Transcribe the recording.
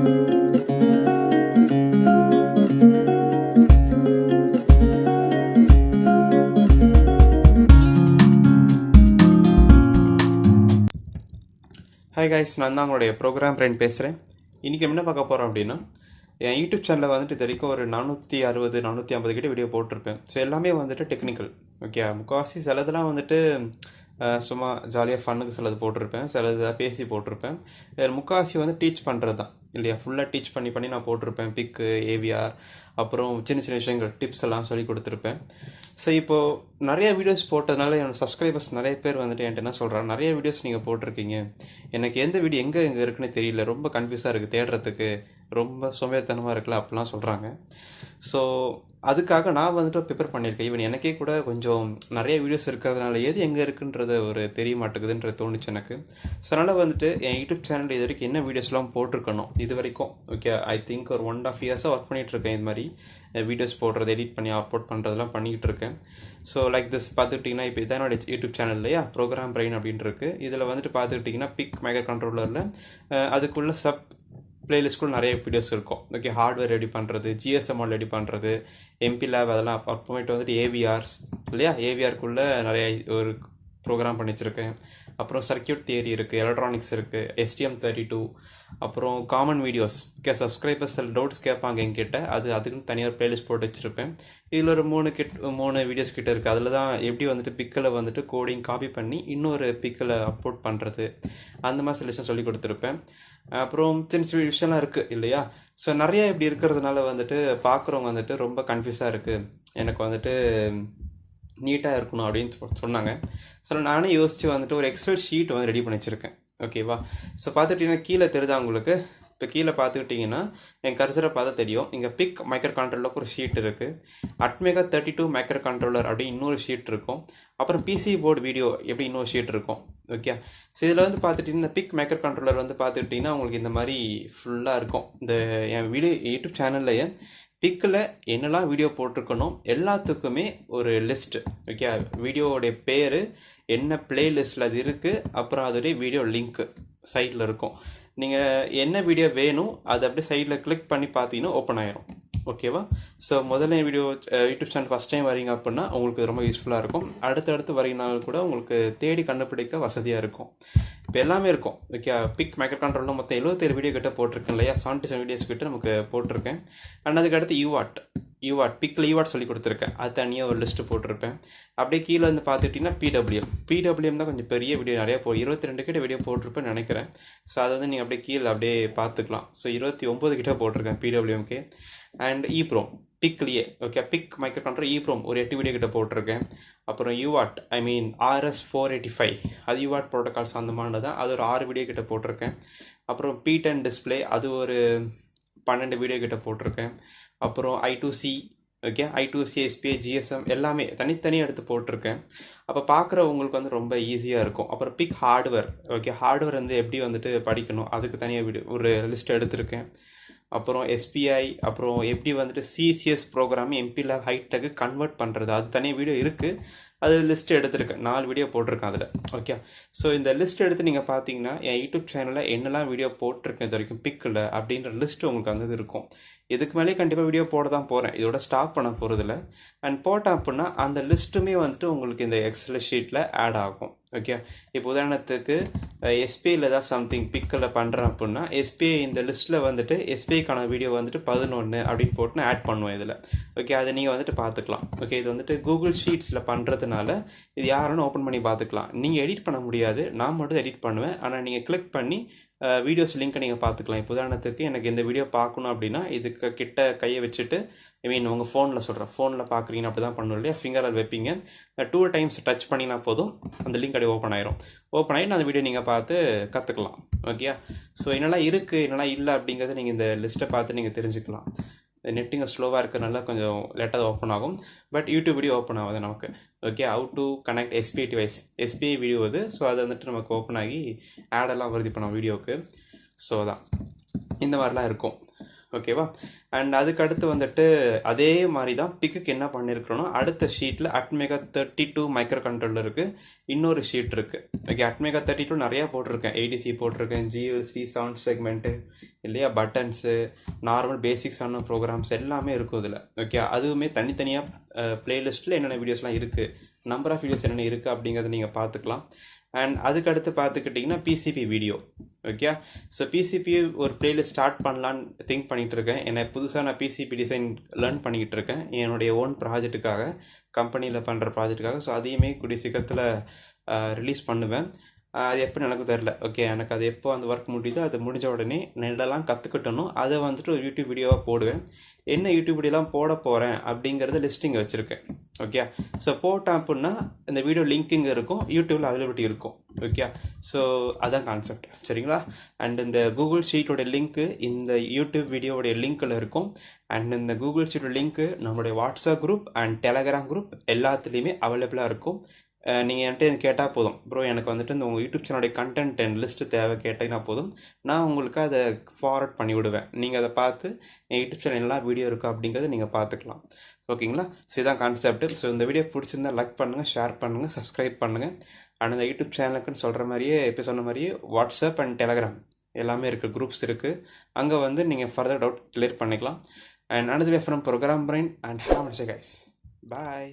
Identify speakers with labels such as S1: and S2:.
S1: Hi guys, நான் தான் உங்களுடைய ப்ரோக்ராம் ஃப்ரெண்ட் பேசுகிறேன். இன்றைக்கி என்ன பார்க்க போகிறோம் அப்படின்னா, என் யூடியூப் சேனலில் வந்துட்டு இது வரைக்கும் ஒரு 460 450 கிட்ட வீடியோ போட்டிருப்பேன். ஸோ எல்லாமே வந்துட்டு டெக்னிக்கல். ஓகே, முக்கால்வாசி சிலதெல்லாம் வந்துட்டு சும்மா ஜாலியாக ஃபன்னுக்கு சிலது போட்டிருப்பேன், சிலது பேசி போட்டிருப்பேன். முக்கால்வாசி வந்து டீச் பண்ணுறது தான் இல்லையா, ஃபுல்லாக டீச் பண்ணி நான் போட்டிருப்பேன். பிக்கு, ஏவிஆர், அப்புறம் சின்ன சின்ன விஷயங்கள் டிப்ஸ் எல்லாம் சொல்லி கொடுத்துருப்பேன். ஸோ இப்போது நிறைய வீடியோஸ் போட்டதுனால என்னோடய சப்ஸ்கிரைபர்ஸ் நிறைய பேர் வந்துட்டு என்கிட்ட என்ன சொல்கிறாங்க, நிறைய வீடியோஸ் நீங்கள் போட்டிருக்கீங்க, எனக்கு எந்த வீடியோ எங்கே இருக்குன்னு தெரியல, ரொம்ப கன்ஃபியூஸாக இருக்குது தேடுறதுக்கு, ரொம்ப சோம்பேறித்தனமாக இருக்குல்ல அப்படிலாம் சொல்கிறாங்க. ஸோ அதுக்காக நான் வந்துட்டு ப்ரிப்பேர் பண்ணியிருக்கேன். ஈவன் எனக்கே கூட கொஞ்சம் நிறைய வீடியோஸ் இருக்கிறதுனால எது எங்கே இருக்குன்றது ஒரு தெரிய மாட்டேங்குதுன்றது தோணுச்சு எனக்கு. ஸோ அதனால் வந்துட்டு என் யூடியூப் சேனல் இது வரைக்கும் என்ன வீடியோஸ்லாம் போட்டிருக்கணும் இது வரைக்கும், ஓகே, ஐ திங்க் ஒரு 1.5 இயர்ஸாக ஒர்க் பண்ணிகிட்ருக்கேன். இது மாதிரி வீடியோஸ் போடுறது, எடிட் பண்ணி அப்லோட் பண்ணுறதுலாம் பண்ணிக்கிட்டு இருக்கேன். ஸோ லைக் திஸ் பார்த்துக்கிட்டிங்கன்னா, இப்போ இதான் என்னோட யூடியூப் சேனல் இல்லையா, ப்ரோக்ராம் பிரெயின் அப்படின்ட்டு இருக்குது. இதில் வந்துட்டு பார்த்துக்கிட்டிங்கன்னா பிக் மைக்ரோ கண்ட்ரோலரில் அதுக்குள்ள சப் பிளேலிஸ்ட்குள்ள நிறைய வீடியோஸ் இருக்கும். ஓகே, ஹார்ட்வேர் ரெடி பண்ணுறது, ஜிஎஸ்எம்ஆல் ரெடி பண்ணுறது, எம்பி லேப், அதெல்லாம் அப்புறமேட்டு வந்துட்டு ஏவிஆர்ஸ் இல்லையா, ஏவிஆருக்குள்ளே நிறைய ஒரு ப்ரோக்ராம் பண்ணி வச்சுருக்கேன். அப்புறம் சர்க்கியூட் தியரி இருக்குது, எலக்ட்ரானிக்ஸ் இருக்குது, STM32, அப்புறம் காமன் வீடியோஸ். ஓகே, சப்ஸ்கிரைபர்ஸ் சில டவுட்ஸ் கேட்பாங்க என்கிட்ட, அதுக்குன்னு தனியாக பிளேலிஸ்ட் போட்டு வச்சுருப்பேன். இதில் ஒரு 3 வீடியோஸ் கிட்ட இருக்குது. அதில் தான் எப்படி வந்துட்டு பிக்கில் வந்துட்டு கோடிங் காப்பி பண்ணி இன்னொரு பிக்கில் அப்லோட் பண்ணுறது, அந்த மாதிரி சில விஷயம் சொல்லி கொடுத்துருப்பேன். அப்புறம் சின்ன சின்ன விஷயம்லாம் இருக்குது இல்லையா. ஸோ நிறைய இப்படி இருக்கிறதுனால வந்துட்டு பார்க்குறவங்க வந்துட்டு ரொம்ப கன்ஃபியூஸாக இருக்குது, எனக்கு வந்துட்டு நீட்டாக இருக்கணும் அப்படின்னு சொன்னாங்க. ஸோ நானே யோசித்து வந்துட்டு ஒரு எக்ஸல் ஷீட் வந்து ரெடி பண்ணி வச்சுருக்கேன். ஓகேவா. ஸோ பார்த்துட்டிங்கன்னா கீழே தெரியுதா உங்களுக்கு, இப்போ கீழே பார்த்துக்கிட்டிங்கன்னா என் கர்சரை பார்த்தா தெரியும், இங்கே பிக் மைக்ரோ கண்ட்ரோலருக்கு ஒரு ஷீட் இருக்குது, அட்மேகா 32 மைக்ரோ கண்ட்ரோலர் அப்படி இன்னொரு ஷீட் இருக்கும், அப்புறம் பிசி போர்டு வீடியோ எப்படி இன்னொரு ஷீட் இருக்கும். ஓகே, ஸோ இதில் வந்து பார்த்துட்டிங்கன்னா இந்த பிக் மைக்ரோ கண்ட்ரோலர் வந்து பார்த்துக்கிட்டிங்கன்னா உங்களுக்கு இந்த மாதிரி ஃபுல்லாக இருக்கும். இந்த என் யூடியூப் சேனல்லையே பிக்கில் என்னெல்லாம் வீடியோ போட்டிருக்கணும் எல்லாத்துக்குமே ஒரு லிஸ்ட்டு. ஓகே, வீடியோவுடைய பேர் என்ன பிளேலிஸ்ட்டில் அது இருக்குது, அப்புறம் அதோடைய வீடியோ லிங்க்கு சைட்டில் இருக்கும். நீங்கள் என்ன வீடியோ வேணும் அதை அப்படியே சைடில் கிளிக் பண்ணி பார்த்தீங்கன்னா ஓப்பன் ஆயிரும். ஓகேவா. ஸோ முதல்ல video YouTube channel first time வரீங்க அப்படின்னா உங்களுக்கு ரொம்ப யூஸ்ஃபுல்லாக இருக்கும். அடுத்தடுத்து வரீங்கனாலும் கூட உங்களுக்கு தேடி கண்டுபிடிக்க வசதியாக இருக்கும். இப்போ எல்லாமே இருக்கும். ஓகே, பிக் மைக்ரோ கண்ட்ரோலில் மொத்தம் 77 வீடியோ கிட்ட போட்டிருக்கேன் இல்லையா, 77 வீடியோஸ் கிட்ட நமக்கு போட்டிருக்கேன். அண்ட் அதுக்கடுத்து யூவாட் பிக்கில் யூவாட் சொல்லி கொடுத்துருக்கேன், அது தனியாக ஒரு லிஸ்ட்டு போட்டிருப்பேன். அப்படியே கீழே வந்து பார்த்துட்டிங்கன்னா பிடபிள்யூஎம் தான் கொஞ்சம் பெரிய வீடியோ, நிறையா 22 கிட்ட வீடியோ போட்டிருப்பேன்னு நினைக்கிறேன். ஸோ அதை வந்து நீங்கள் அப்படியே கீழே அப்படியே பார்த்துக்கலாம். ஸோ 29 கிட்ட போட்டிருக்கேன் பிடபிள்யூஎம்கே. அண்ட் ஈப்ரோம் பிக்லேயே, okay, PIC micro control EEPROM ஒரு 8 வீடியோ கிட்ட போட்டிருக்கேன். அப்புறம் யூவாட் RS485 அது யூவாட் ப்ரோட்டோகால்ஸ் அந்த மாதிரி தான், அது ஒரு 6 வீடியோ கிட்ட போட்டிருக்கேன். அப்புறம் P10 டிஸ்பிளே அது ஒரு 12 வீடியோ கிட்ட போட்டிருக்கேன். அப்புறம் I2C, okay, I2C, SPI, GSM எல்லாமே தனித்தனியாக எடுத்து போட்டிருக்கேன். அப்போ பார்க்குற உங்களுக்கு வந்து ரொம்ப ஈஸியாக இருக்கும். அப்புறம் பிக் ஹார்ட்வேர், ஓகே, ஹார்ட்வேர் வந்து எப்படி வந்துட்டு படிக்கணும் அதுக்கு தனியாக வீடியோ ஒரு லிஸ்ட் எடுத்திருக்கேன். அப்புறம் SPI, அப்புறம் எப்படி வந்துட்டு CCS ப்ரோக்ராம் MP லேப் ஹைடெக்கு கன்வெர்ட் பண்ணுறது அது தனியாக வீடியோ இருக்குது, அது லிஸ்ட் எடுத்திருக்கேன், 4 வீடியோ போட்டிருக்கேன் அதில். ஓகே, ஸோ இந்த லிஸ்ட் எடுத்து நீங்கள் பார்த்தீங்கன்னா என் யூடியூப் சேனலில் என்னெல்லாம் வீடியோ போட்டிருக்கேன் இது வரைக்கும் பிக்கில் அப்படின்ற லிஸ்ட் உங்களுக்கு வந்து இருக்கும். இதுக்கு மேலே கண்டிப்பாக வீடியோ போட தான் போகிறேன், இதோட ஸ்டாப் பண்ண போகிறதில்ல. அண்ட் போட்டேன் அப்படின்னா அந்த லிஸ்ட்டுமே வந்துட்டு உங்களுக்கு இந்த எக்ஸல் ஷீட்டில் ஆட் ஆகும். ஓகே, இப்போ உதாரணத்துக்கு SPIயில் ஏதாவது சம்திங் பிக்கில் பண்ணுறேன் அப்படின்னா SPI இந்த லிஸ்ட்டில் வந்துட்டு SPIக்கான வீடியோ வந்துட்டு 11 அப்படின்னு போட்டு ஆட் பண்ணுவேன் இதில். ஓகே, அதை நீங்கள் வந்துட்டு பார்த்துக்கலாம். ஓகே, இது வந்துட்டு கூகுள் ஷீட்ஸில் பண்ணுறதுனால இது யாரும் ஓப்பன் பண்ணி பார்த்துக்கலாம். நீங்கள் எடிட் பண்ண முடியாது, நான் மட்டும் எடிட் பண்ணுவேன். ஆனால் நீங்கள் கிளிக் பண்ணி வீடியோஸ் லிங்க்கை நீங்கள் பார்த்துக்கலாம். இப்போ உதாரணத்துக்கு எனக்கு இந்த வீடியோ பார்க்கணும் அப்படின்னா இதுக்கு கிட்ட கையை வச்சுட்டு, உங்கள் ஃபோனில் சொல்கிறேன், ஃபோனில் பார்க்குறீங்கன்னா அப்படி தான் பண்ணணும் இல்லையா, ஃபிங்கரில் வைப்பீங்க, 2 டைம்ஸ் டச் பண்ணினா போதும் அந்த லிங்க் அப்படியே ஓப்பன் ஆயிரும். ஓப்பன் ஆகி அந்த வீடியோ நீங்கள் பார்த்து கற்றுக்கலாம். ஓகே, ஸோ என்னெல்லாம் இருக்குது என்னெல்லாம் இல்லை அப்படிங்கிறத நீங்கள் இந்த லிஸ்ட்டை பார்த்து நீங்கள் தெரிஞ்சுக்கலாம். நெட்டிங்க ஸ்லோவாக இருக்கிறதுனால கொஞ்சம் லேட்டாக ஓப்பன் ஆகும், பட் யூடியூப் வீடியோ ஓப்பன் ஆகுது நமக்கு. Okay, how to connect SPI device, SPI video அது. ஸோ அது வந்துட்டு நமக்கு ஓப்பன் ஆகி ஆடெல்லாம் வருது இப்போ நம்ம வீடியோவுக்கு. ஸோ அதான் இந்த மாதிரிலாம் இருக்கும். ஓகேவா. அண்ட் அதுக்கடுத்து வந்துட்டு அதே மாதிரி தான் பிக்குக்கு என்ன பண்ணியிருக்கிறோன்னா அடுத்த ஷீட்டில் அட்மேகா 32 மைக்ரோ கண்ட்ரோலருக்கு இன்னொரு ஷீட் இருக்குது. ஓகே, அட்மேகா 32 நிறையா போட்டிருக்கேன். ஏடிசி போட்டிருக்கேன், ஜிஎல்சி, சவுண்ட் செக்மெண்ட்டு இல்லையா, பட்டன்ஸு, நார்மல் பேசிக்ஸான ப்ரோக்ராம்ஸ் எல்லாமே இருக்கும் இதில். ஓகே, அதுவுமே தனித்தனியாக பிளேலிஸ்ட்டில் என்னென்ன வீடியோஸ்லாம் இருக்குது, நம்பர் ஆஃப் வீடியோஸ் என்னென்ன இருக்குது அப்படிங்கிறத நீங்கள் பார்த்துக்கலாம். அண்ட் அதுக்கடுத்து பார்த்துக்கிட்டிங்கன்னா PCB video. Okay, so PCB ஒரு பிளேலிஸ்ட் ஸ்டார்ட் பண்ணலான்னு திங்க் பண்ணிகிட்டு இருக்கேன். ஏன்னா புதுசாக நான் பிசிபி டிசைன் லேர்ன் பண்ணிக்கிட்டு இருக்கேன் என்னுடைய ஓன் ப்ராஜெக்ட்டுக்காக, கம்பெனியில் பண்ணுற ப்ராஜெக்ட்டுக்காக. ஸோ அதையுமே கூடிய சீக்கிரத்தில் ரிலீஸ் பண்ணுவேன். அது எப்போ எனக்கு தெரில. ஓகே, எனக்கு அது எப்போ அந்த ஒர்க் முடியுதோ அது முடிஞ்ச உடனே நெல்லெல்லாம் கற்றுக்கிட்டணும். அதை வந்துட்டு ஒரு யூடியூப் வீடியோவாக போடுவேன். என்ன யூடியூப் வீடியோலாம் போட போகிறேன் அப்படிங்கிறத லிஸ்டிங் வச்சுருக்கேன். ஓகே, ஸோ போட்டேன் அப்படின்னா இந்த வீடியோ லிங்க்கிங் இருக்கும், யூடியூப்பில் அவைலபிலிட்டி இருக்கும். ஓகே, ஸோ அதான் கான்செப்ட், சரிங்களா. அண்ட் இந்த கூகுள் ஷீட்டோட லிங்க்கு இந்த யூடியூப் வீடியோவுடைய லிங்க்கில் இருக்கும். அண்ட் இந்த கூகுள் ஷீட்டோட லிங்க்கு நம்மளுடைய WhatsApp group and Telegram group எல்லாத்துலேயுமே அவைலபிளாக இருக்கும். நீங்கள் என்கிட்ட கேட்டால் போதும், ப்ரோ எனக்கு வந்துட்டு இந்த உங்கள் யூடியூப் சேனலுடைய கண்டென்ட் அண்ட் லிஸ்ட்டு தேவை கேட்டிங்கன்னா போதும், நான் உங்களுக்கு அதை ஃபார்வர்ட் பண்ணி விடுவேன். நீங்கள் அதை பார்த்து என் யூடியூப் சேனல் எல்லாம் வீடியோ இருக்கா அப்படிங்கிறத நீங்கள் பார்த்துக்கலாம். ஓகேங்களா. ஸோ இதான் கான்செப்ட். ஸோ இந்த வீடியோ பிடிச்சிருந்தா லைக் பண்ணுங்கள், ஷேர் பண்ணுங்கள், சப்ஸ்கிரைப் பண்ணுங்கள். அண்ட் இந்த யூடியூப் சேனலுக்குன்னு சொல்கிற மாதிரியே இப்போ சொன்ன மாதிரியே வாட்ஸ்அப் அண்ட் டெலகிராம் எல்லாமே இருக்குது, குரூப்ஸ் இருக்குது. அங்கே வந்து நீங்கள் ஃபர்தர் டவுட் கிளியர் பண்ணிக்கலாம். And another way from program brain and have a nice day guys. Bye.